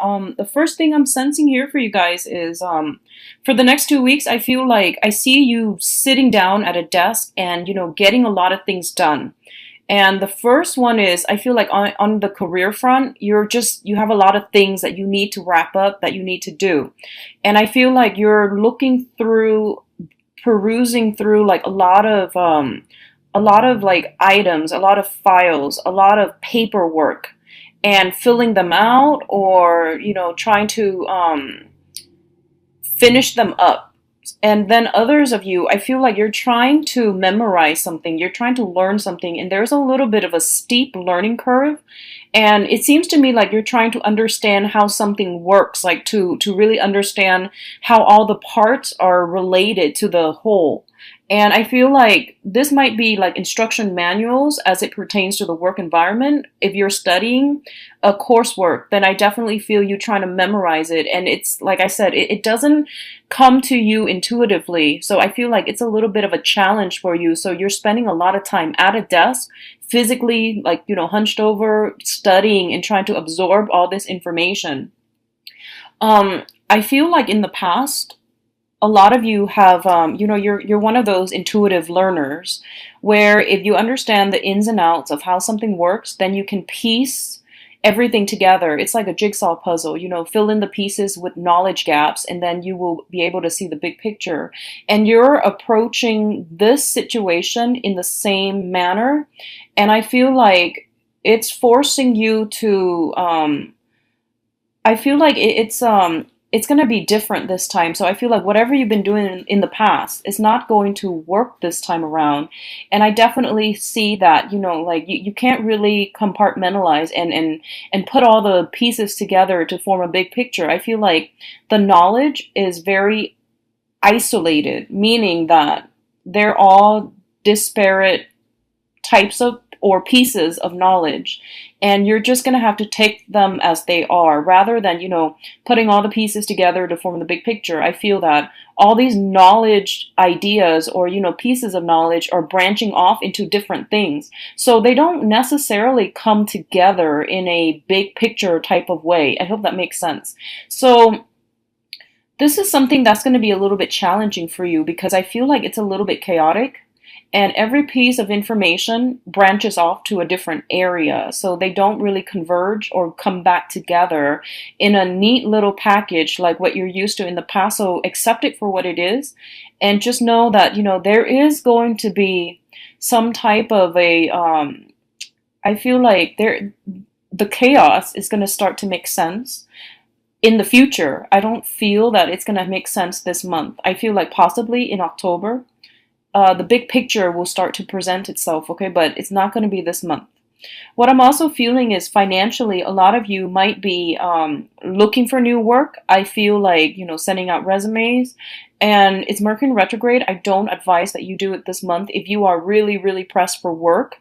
The first thing I'm sensing here for you guys is for the next 2 weeks, I feel like I see you sitting down at a desk and, getting a lot of things done. And the first one is I feel like on the career front, you have a lot of things that you need to wrap up, that you need to do. And I feel like you're perusing through like a lot of like items, a lot of files, a lot of paperwork and filling them out, or trying to finish them up. And then others of you, I feel like you're trying to memorize something, you're trying to learn something, and there's a little bit of a steep learning curve. And it seems to me like you're trying to understand how something works, like to really understand how all the parts are related to the whole. And I feel like this might be like instruction manuals as it pertains to the work environment. If you're studying a coursework, then I definitely feel you trying to memorize it. And it's like I said, it doesn't come to you intuitively. So I feel like it's a little bit of a challenge for you. So you're spending a lot of time at a desk, physically, like, hunched over, studying and trying to absorb all this information. I feel like in the past, a lot of you have, you're one of those intuitive learners where if you understand the ins and outs of how something works, then you can piece everything together. It's like a jigsaw puzzle, fill in the pieces with knowledge gaps, and then you will be able to see the big picture. And you're approaching this situation in the same manner. And I feel like it's forcing you to, I feel like it's going to be different this time. So I feel like whatever you've been doing in the past is not going to work this time around. And I definitely see that, like you can't really compartmentalize and put all the pieces together to form a big picture. I feel like the knowledge is very isolated, meaning that they're all disparate types of or pieces of knowledge, and you're just going to have to take them as they are rather than putting all the pieces together to form the big picture. I feel that all these knowledge ideas or pieces of knowledge are branching off into different things, so they don't necessarily come together in a big picture type of way. I hope that makes sense. So this is something that's going to be a little bit challenging for you because I feel like it's a little bit chaotic, and every piece of information branches off to a different area. So they don't really converge or come back together in a neat little package like what you're used to in the past. So accept it for what it is. And just know that, there is going to be some type of I feel like the chaos is going to start to make sense in the future. I don't feel that it's going to make sense this month. I feel like possibly in October, the big picture will start to present itself, okay? But it's not going to be this month. What I'm also feeling is financially, a lot of you might be looking for new work. I feel like, sending out resumes, and it's Mercury in retrograde. I don't advise that you do it this month. If you are really, really pressed for work,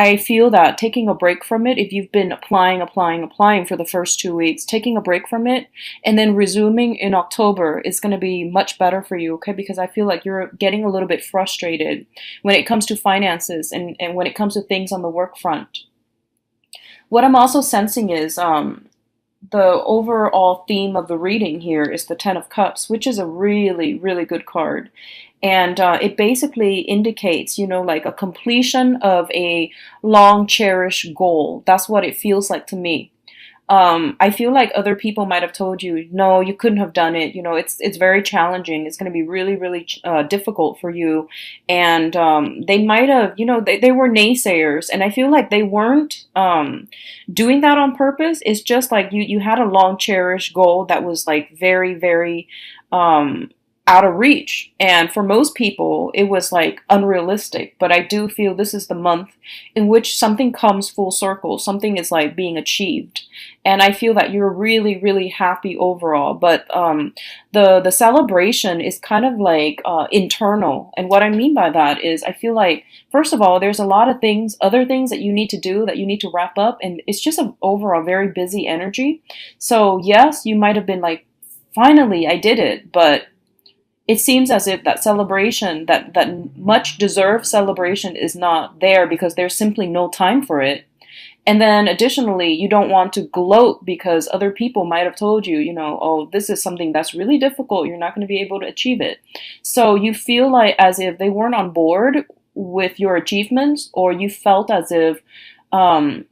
I feel that taking a break from it, if you've been applying for the first 2 weeks, taking a break from it and then resuming in October is going to be much better for you, okay? Because I feel like you're getting a little bit frustrated when it comes to finances and when it comes to things on the work front. What I'm also sensing is the overall theme of the reading here is the Ten of Cups, which is a really, really good card. And it basically indicates, like a completion of a long cherished goal. That's what it feels like to me. I feel like other people might have told you, no, you couldn't have done it. It's very challenging. It's going to be really, really difficult for you. And they might have, they were naysayers. And I feel like they weren't doing that on purpose. It's just like you had a long cherished goal that was like very, very out of reach. And for most people, it was like unrealistic. But I do feel this is the month in which something comes full circle. Something is like being achieved. And I feel that you're really, really happy overall. But the celebration is kind of like internal. And what I mean by that is I feel like, first of all, there's a lot of things, other things that you need to do, that you need to wrap up. And it's just an overall very busy energy. So yes, you might have been like, finally, I did it. But it seems as if that celebration, that much deserved celebration is not there because there's simply no time for it. And then additionally, you don't want to gloat because other people might have told you, oh, this is something that's really difficult. You're not going to be able to achieve it. So you feel like as if they weren't on board with your achievements, or you felt as if um,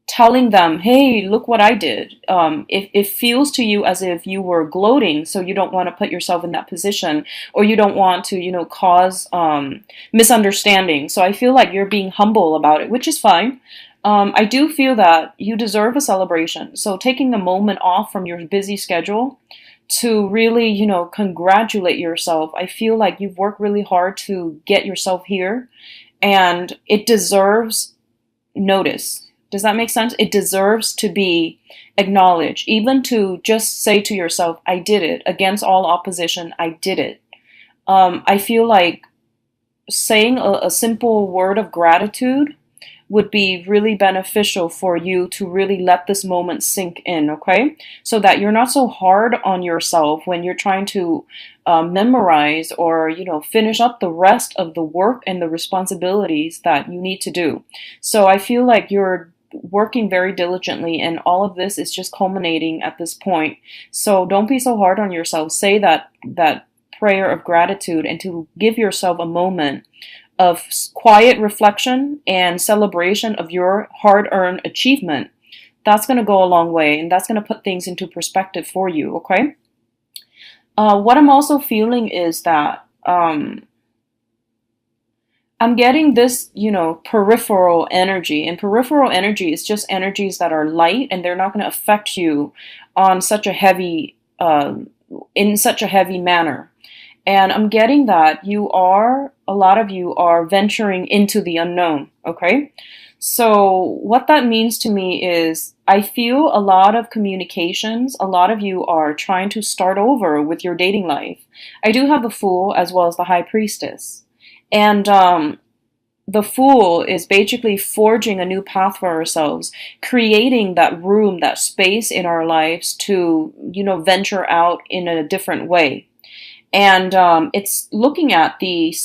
telling them, hey, look what I did. It feels to you as if you were gloating, so you don't want to put yourself in that position, or you don't want to, cause misunderstanding. So I feel like you're being humble about it, which is fine. I do feel that you deserve a celebration. So taking a moment off from your busy schedule to really, congratulate yourself. I feel like you've worked really hard to get yourself here, and it deserves notice. Does that make sense? It deserves to be acknowledged, even to just say to yourself, I did it. Against all opposition, I did it. I feel like saying a simple word of gratitude would be really beneficial for you to really let this moment sink in, okay? So that you're not so hard on yourself when you're trying to memorize or, finish up the rest of the work and the responsibilities that you need to do. So I feel like you're working very diligently, and all of this is just culminating at this point. So don't be so hard on yourself. Say that prayer of gratitude, and to give yourself a moment of quiet reflection and celebration of your hard-earned achievement. That's going to go a long way, and that's going to put things into perspective for you, okay? What I'm also feeling is that I'm getting this, peripheral energy. And peripheral energy is just energies that are light, and they're not going to affect you on such a heavy, in such a heavy manner. And I'm getting that a lot of you are venturing into the unknown, okay? So what that means to me is I feel a lot of communications, a lot of you are trying to start over with your dating life. I do have the Fool as well as the High Priestess. And the Fool is basically forging a new path for ourselves, creating that room, that space in our lives to, venture out in a different way. And it's looking at the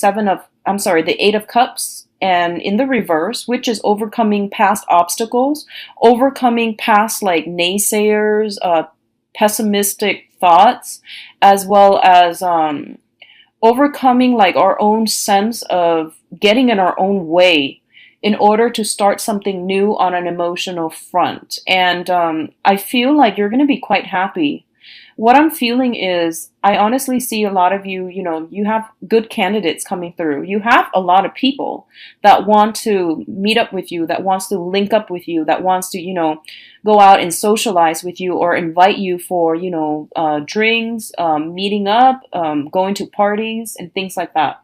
Eight of Cups, and in the reverse, which is overcoming past obstacles, overcoming past like naysayers, pessimistic thoughts, as well as overcoming like our own sense of getting in our own way in order to start something new on an emotional front. And I feel like you're going to be quite happy. What I'm feeling is I honestly see a lot of you, you have good candidates coming through. You have a lot of people that want to meet up with you, that wants to link up with you, that wants to, go out and socialize with you or invite you for, drinks, meeting up, going to parties and things like that.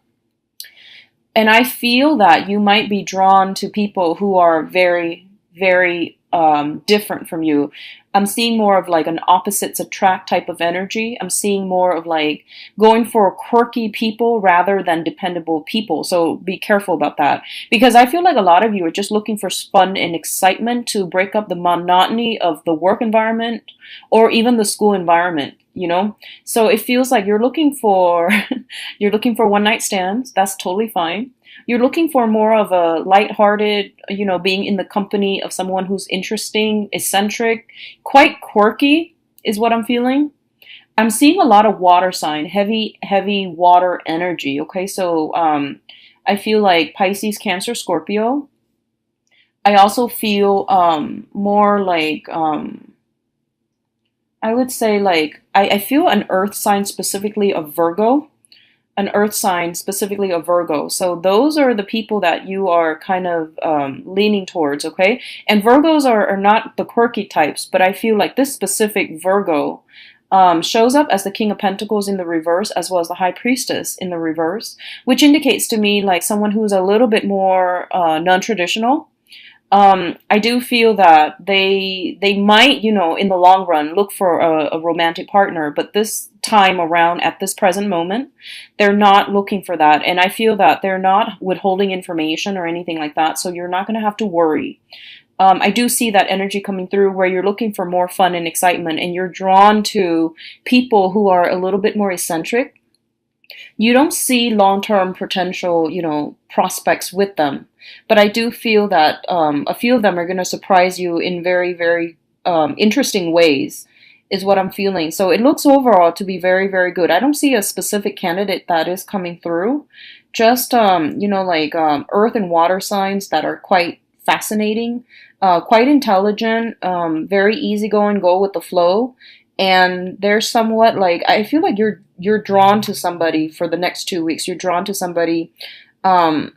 And I feel that you might be drawn to people who are very, very different from you. I'm seeing more of like an opposites attract type of energy. I'm seeing more of like going for quirky people rather than dependable people. So be careful about that, because I feel like a lot of you are just looking for fun and excitement to break up the monotony of the work environment or even the school environment. So it feels like you're looking for one night stands. That's totally fine. You're looking for more of a lighthearted, being in the company of someone who's interesting, eccentric, quite quirky is what I'm feeling. I'm seeing a lot of water sign, heavy, heavy water energy. Okay, so I feel like Pisces, Cancer, Scorpio. I also feel more like I would say like I feel an earth sign, specifically of Virgo. An earth sign, specifically a Virgo. So those are the people that you are kind of leaning towards, okay? And Virgos are not the quirky types, but I feel like this specific Virgo shows up as the King of Pentacles in the reverse, as well as the High Priestess in the reverse, which indicates to me like someone who's a little bit more non-traditional. I do feel that they might, in the long run, look for a romantic partner, but this time around, at this present moment, they're not looking for that. And I feel that they're not withholding information or anything like that, so you're not going to have to worry. I do see that energy coming through where you're looking for more fun and excitement, and you're drawn to people who are a little bit more eccentric. You don't see long-term potential, prospects with them. but I do feel that a few of them are going to surprise you in very, very interesting ways, is what I'm feeling. So it looks overall to be very, very good. I don't see a specific candidate that is coming through. Just, like earth and water signs that are quite fascinating, quite intelligent, very easygoing, go with the flow. And they're somewhat like, I feel like you're drawn to somebody for the next 2 weeks. You're drawn to somebody, um,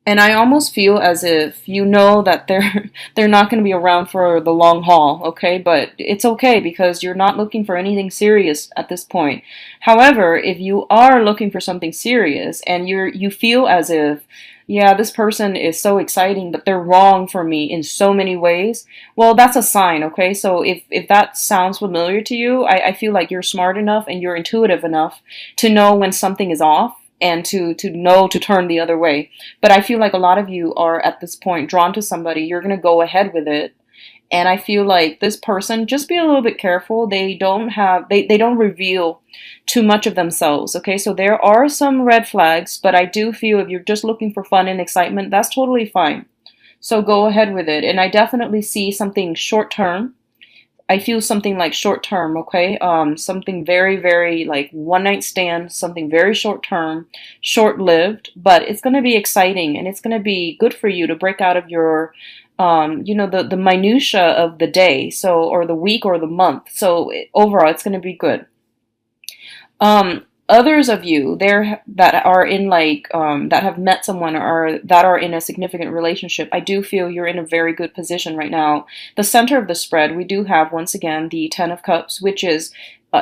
and I almost feel as if you know that they're not going to be around for the long haul, okay? But it's okay because you're not looking for anything serious at this point. However, if you are looking for something serious and you feel as if, yeah, this person is so exciting, but they're wrong for me in so many ways, well, that's a sign, okay? So if that sounds familiar to you, I feel like you're smart enough and you're intuitive enough to know when something is off and to know to turn the other way. But I feel like a lot of you are at this point drawn to somebody. You're going to go ahead with it. And I feel like this person, just be a little bit careful. They don't reveal too much of themselves. Okay, so there are some red flags, but I do feel if you're just looking for fun and excitement, that's totally fine. So go ahead with it. And I definitely see something short term. I feel something like short term, okay? Something very, very like one night stand, something very short term, short lived, but it's going to be exciting and it's going to be good for you to break out of your, the minutia of the day, so, or the week or the month. So overall, it's going to be good. Others of you there that are in that have met someone or that are in a significant relationship, I do feel you're in a very good position right now. The center of the spread, we do have once again the Ten of Cups, which is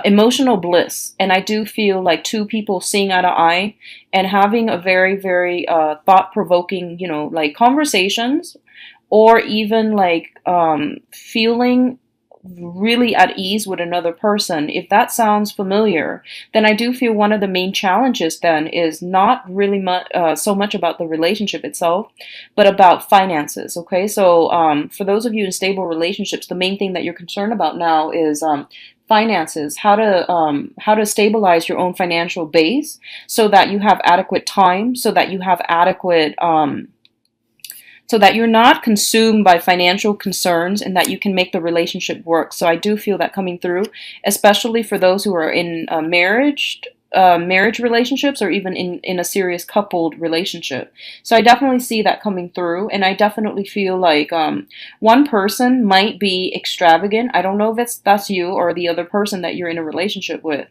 emotional bliss, and I do feel like two people seeing eye to eye and having a very, very thought-provoking, like conversations, or even like feeling really at ease with another person. If that sounds familiar, then I do feel one of the main challenges then is not really so much about the relationship itself, but about finances. Okay, so for those of you in stable relationships, the main thing that you're concerned about now is finances, how to stabilize your own financial base so that you have adequate time, so that you have adequate so that you're not consumed by financial concerns and that you can make the relationship work. So I do feel that coming through, especially for those who are in marriage relationships or even in a serious coupled relationship. So I definitely see that coming through, and I definitely feel like one person might be extravagant. I don't know if that's you or the other person that you're in a relationship with.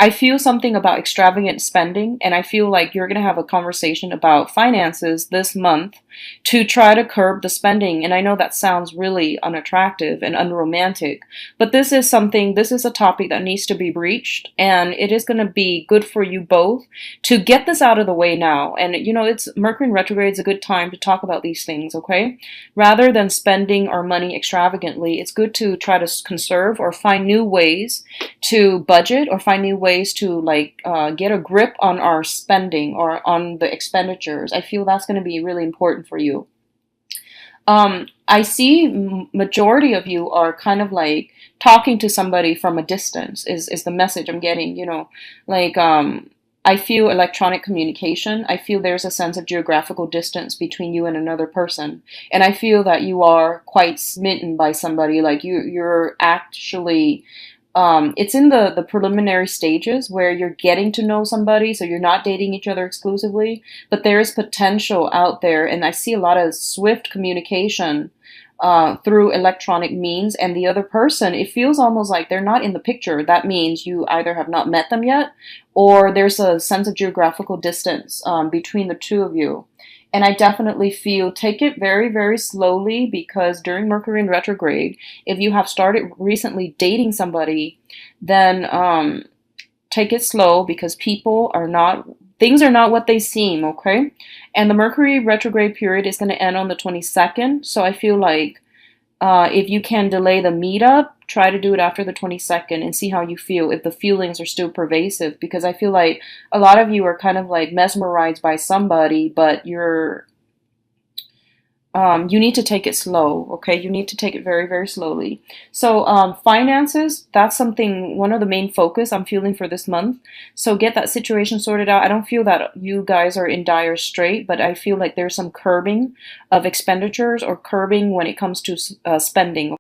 I feel something about extravagant spending, and I feel like you're going to have a conversation about finances this month to try to curb the spending. And I know that sounds really unattractive and unromantic, but this is a topic that needs to be breached, and it is going to be good for you both to get this out of the way now. And it's Mercury in retrograde is a good time to talk about these things, okay? Rather than spending our money extravagantly, it's good to try to conserve or find new ways to budget or find new ways to get a grip on our spending or on the expenditures. I feel that's going to be really important for you. I see majority of you are kind of like talking to somebody from a distance is the message I'm getting, I feel electronic communication. I feel there's a sense of geographical distance between you and another person. And I feel that you are quite smitten by somebody, like you're actually it's in the preliminary stages where you're getting to know somebody, so you're not dating each other exclusively, but there is potential out there, and I see a lot of swift communication through electronic means, and the other person, it feels almost like they're not in the picture. That means you either have not met them yet, or there's a sense of geographical distance between the two of you. And I definitely feel take it very, very slowly, because during Mercury in retrograde, if you have started recently dating somebody, then take it slow, because things are not what they seem, okay? And the Mercury retrograde period is going to end on the 22nd. So I feel like if you can delay the meetup, try to do it after the 22nd and see how you feel, if the feelings are still pervasive, because I feel like a lot of you are kind of like mesmerized by somebody, but You need to take it slow, okay? You need to take it very, very slowly. So, finances, that's something, one of the main focus I'm feeling for this month. So get that situation sorted out. I don't feel that you guys are in dire strait, but I feel like there's some curbing of expenditures or curbing when it comes to spending.